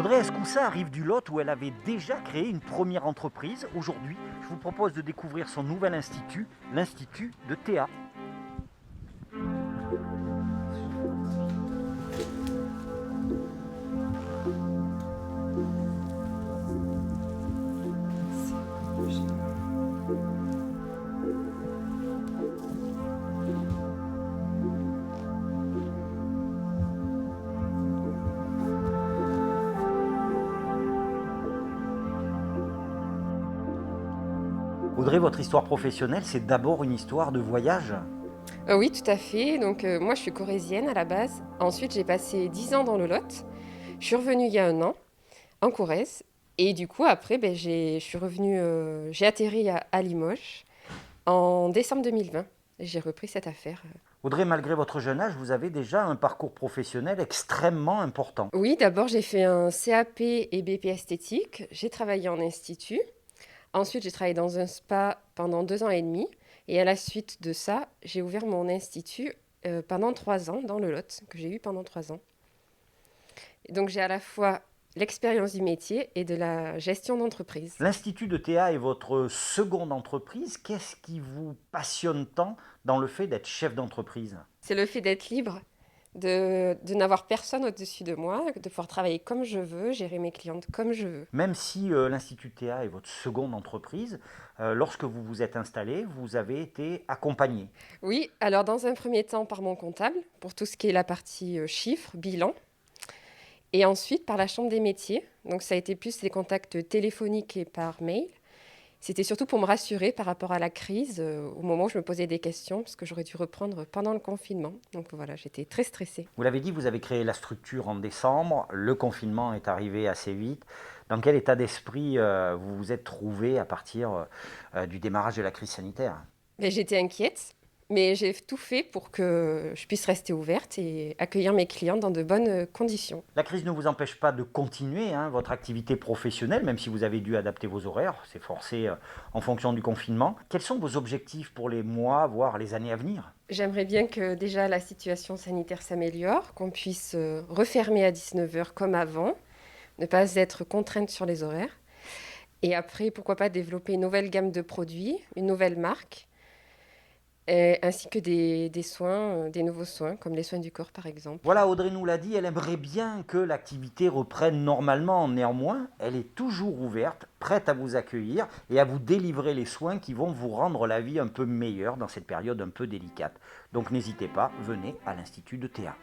Audrey Escoussa arrive du Lot où elle avait déjà créé une première entreprise. Aujourd'hui, je vous propose de découvrir son nouvel institut, l'Institut de Théa. Audrey, votre histoire professionnelle, c'est d'abord une histoire de voyage. Oui, tout à fait. Donc, moi, je suis corrézienne à la base. Ensuite, j'ai passé 10 ans dans le Lot. Je suis revenue il y a un an en Corrèze. Et du coup, après, je suis revenue, j'ai atterri à Limoges en décembre 2020. J'ai repris cette affaire. Audrey, malgré votre jeune âge, vous avez déjà un parcours professionnel extrêmement important. Oui, d'abord, j'ai fait un CAP et BP esthétique. J'ai travaillé en institut. Ensuite, j'ai travaillé dans un spa pendant 2 ans et demi. Et à la suite de ça, j'ai ouvert mon institut pendant 3 ans dans le Lot, que j'ai eu pendant 3 ans. Donc j'ai à la fois l'expérience du métier et de la gestion d'entreprise. L'Institut de Théa est votre seconde entreprise. Qu'est-ce qui vous passionne tant dans le fait d'être chef d'entreprise? C'est le fait d'être libre, de n'avoir personne au-dessus de moi, de pouvoir travailler comme je veux, gérer mes clientes comme je veux. Même si l'Institut Théa est votre seconde entreprise, lorsque vous vous êtes installé, vous avez été accompagné. Oui, alors dans un premier temps par mon comptable, pour tout ce qui est la partie chiffres, bilan, et ensuite par la chambre des métiers. Donc ça a été plus des contacts téléphoniques et par mail. C'était surtout pour me rassurer par rapport à la crise, au moment où je me posais des questions, parce que j'aurais dû reprendre pendant le confinement. Donc voilà, j'étais très stressée. Vous l'avez dit, vous avez créé la structure en décembre, le confinement est arrivé assez vite. Dans quel état d'esprit vous vous êtes trouvé à partir du démarrage de la crise sanitaire? Mais j'étais inquiète, mais j'ai tout fait pour que je puisse rester ouverte et accueillir mes clients dans de bonnes conditions. La crise ne vous empêche pas de continuer votre activité professionnelle, même si vous avez dû adapter vos horaires, c'est forcé en fonction du confinement. Quels sont vos objectifs pour les mois, voire les années à venir? J'aimerais bien que déjà la situation sanitaire s'améliore, qu'on puisse refermer à 19 heures comme avant, ne pas être contrainte sur les horaires. Et après, pourquoi pas développer une nouvelle gamme de produits, une nouvelle marque, ainsi que des soins, des nouveaux soins, comme les soins du corps par exemple. Voilà, Audrey nous l'a dit, elle aimerait bien que l'activité reprenne normalement. Néanmoins, elle est toujours ouverte, prête à vous accueillir et à vous délivrer les soins qui vont vous rendre la vie un peu meilleure dans cette période un peu délicate. Donc n'hésitez pas, venez à l'Institut de Théa.